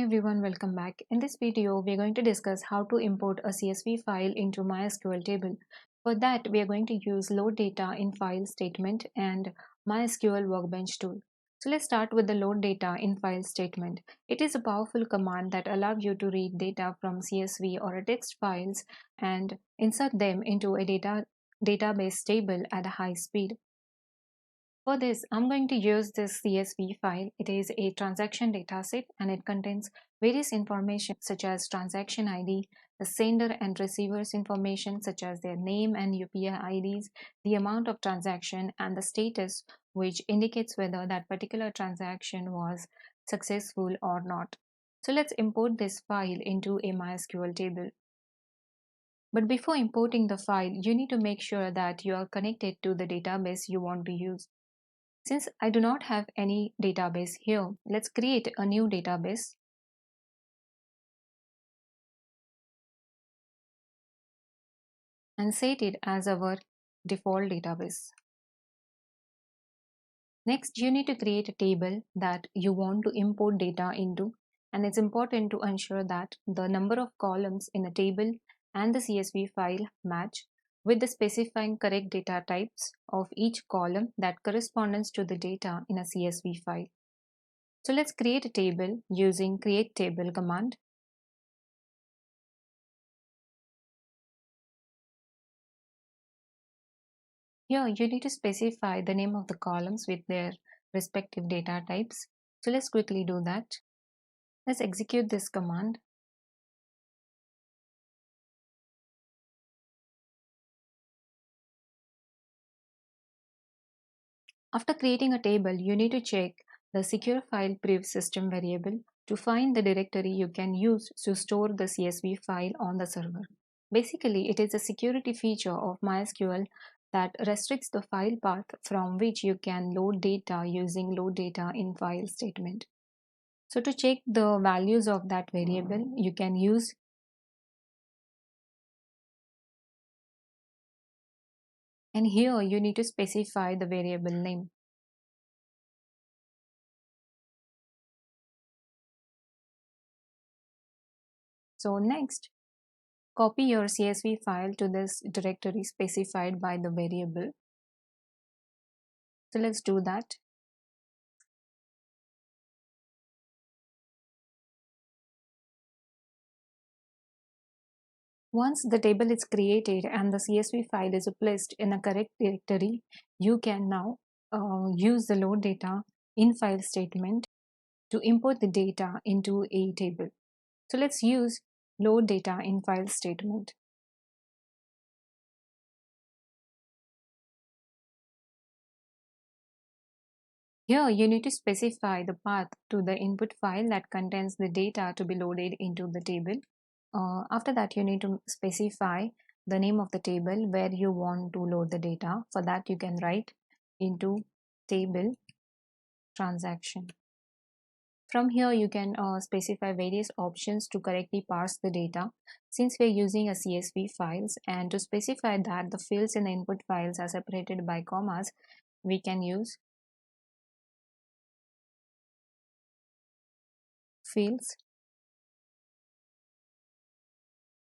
everyone, welcome back. In this video, we are going to discuss how to import a CSV file into MySQL table. For that, we are going to use load data in file statement and MySQL Workbench tool. So let's start with the load data in file statement. It is a powerful command that allows you to read data from CSV or a text files and insert them into a database table at a high speed. For this, I'm going to use this CSV file. It is a transaction dataset and it contains various information such as transaction ID, the sender and receiver's information such as their name and UPI IDs, the amount of transaction and the status, which indicates whether that particular transaction was successful or not. So let's import this file into a MySQL table. But before importing the file, you need to make sure that you are connected to the database you want to use. Since I do not have any database here, let's create a new database. And set it as our default database. Next, you need to create a table that you want to import data into, and it's important to ensure that the number of columns in a table and the CSV file match with the specifying correct data types of each column that corresponds to the data in a CSV file. So let's create a table using create table command. Here you need to specify the name of the columns with their respective data types. So let's quickly do that. Let's execute this command. After creating a table, you need to check the secure file prev system variable to find the directory you can use to store the CSV file on the server. Basically, it is a security feature of MySQL that restricts the file path from which you can load data using load data in file statement. So to check the values of that variable, you can use and here you need to specify the variable name. So next, copy your CSV file to this directory specified by the variable. So let's do that. Once the table is created and the CSV file is placed in a correct directory, you can now use the load data in file statement to import the data into a table. So let's use load data in file statement. Here you need to specify the path to the input file that contains the data to be loaded into the table. After that, you need to specify the name of the table where you want to load the data. For that, you can write into table transaction. From here, you can specify various options to correctly parse the data. Since we are using a CSV files, and to specify that the fields in the input files are separated by commas, we can use fields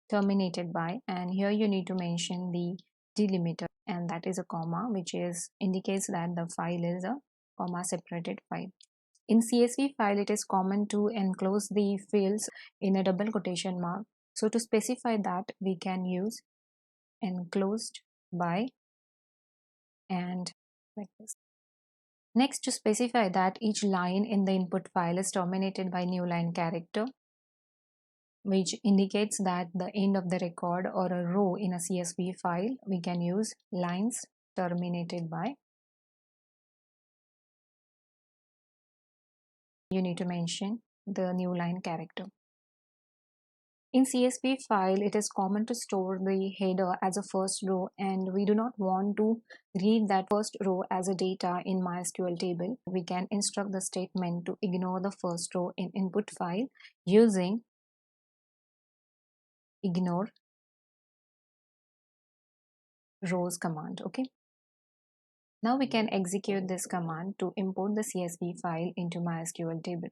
terminated by, and here you need to mention the delimiter, and that is a comma, which indicates that the file is a comma separated file. In CSV file, it is common to enclose the fields in a double quotation mark. So to specify that, we can use enclosed by and like this. Next, to specify that each line in the input file is terminated by new line character, which indicates that the end of the record or a row in a CSV file, we can use lines terminated by. You need to mention the new line character. In CSV file, it is common to store the header as a first row, and we do not want to read that first row as a data in MySQL table. We can instruct the statement to ignore the first row in input file using ignore rows command. Okay. Now we can execute this command to import the CSV file into MySQL table.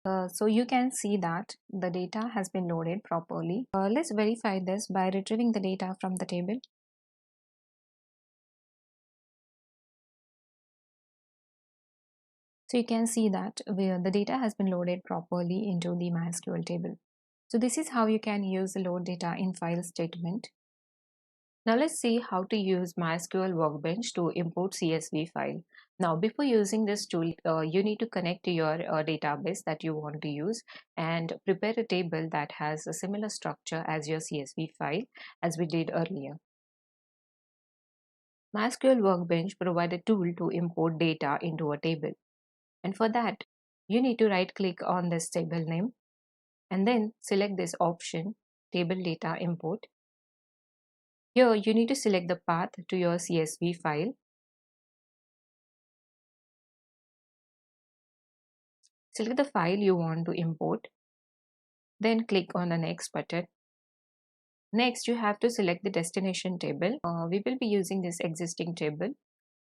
So you can see that the data has been loaded properly. Let's verify this by retrieving the data from the table. So you can see that the data has been loaded properly into the MySQL table. So this is how you can use the load data in file statement. Now let's see how to use MySQL Workbench to import CSV file. Now before using this tool, you need to connect to your database that you want to use and prepare a table that has a similar structure as your CSV file as we did earlier. MySQL Workbench provides a tool to import data into a table. And for that, you need to right click on this table name and then select this option, Table Data Import. Here you need to select the path to your CSV file. Select the file you want to import. Then click on the next button. Next, you have to select the destination table. We will be using this existing table,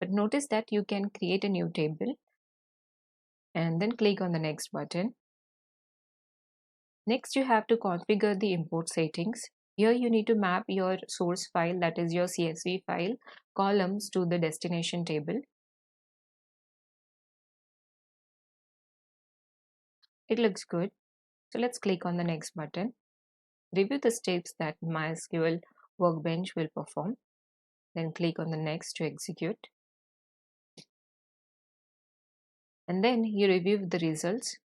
but notice that you can create a new table and then click on the next button. Next, you have to configure the import settings. Here you need to map your source file, that is your CSV file, columns to the destination table. It looks good. So let's click on the next button. Review the steps that MySQL Workbench will perform. Then click on the next to execute. And then you review the results.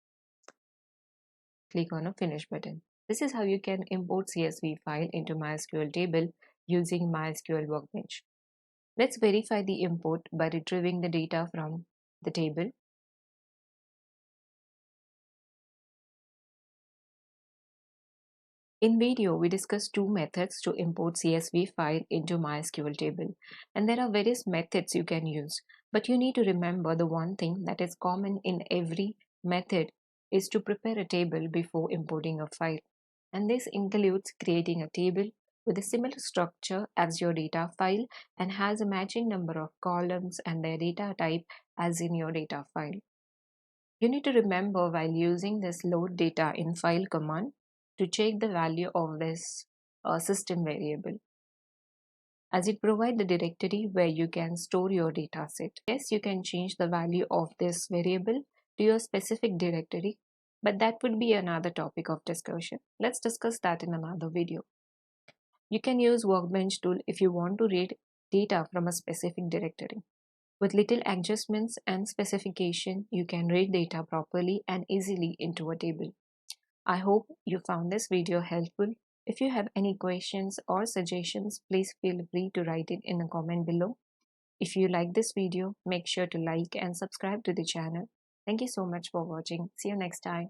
Click on a finish button. This is how you can import CSV file into MySQL table using MySQL Workbench. Let's verify the import by retrieving the data from the table. In video, we discussed two methods to import CSV file into MySQL table, and there are various methods you can use, but you need to remember the one thing that is common in every method is to prepare a table before importing a file, and this includes creating a table with a similar structure as your data file and has a matching number of columns and their data type as in your data file. You need to remember while using this load data infile command to check the value of this system variable, as it provides the directory where you can store your data set. Yes, you can change the value of this variable to your specific directory, but that would be another topic of discussion. Let's discuss that in another video. You can use Workbench tool if you want to read data from a specific directory. With little adjustments and specification, you can read data properly and easily into a table. I hope you found this video helpful. If you have any questions or suggestions, please feel free to write it in the comment below. If you like this video, make sure to like and subscribe to the channel. Thank you so much for watching. See you next time.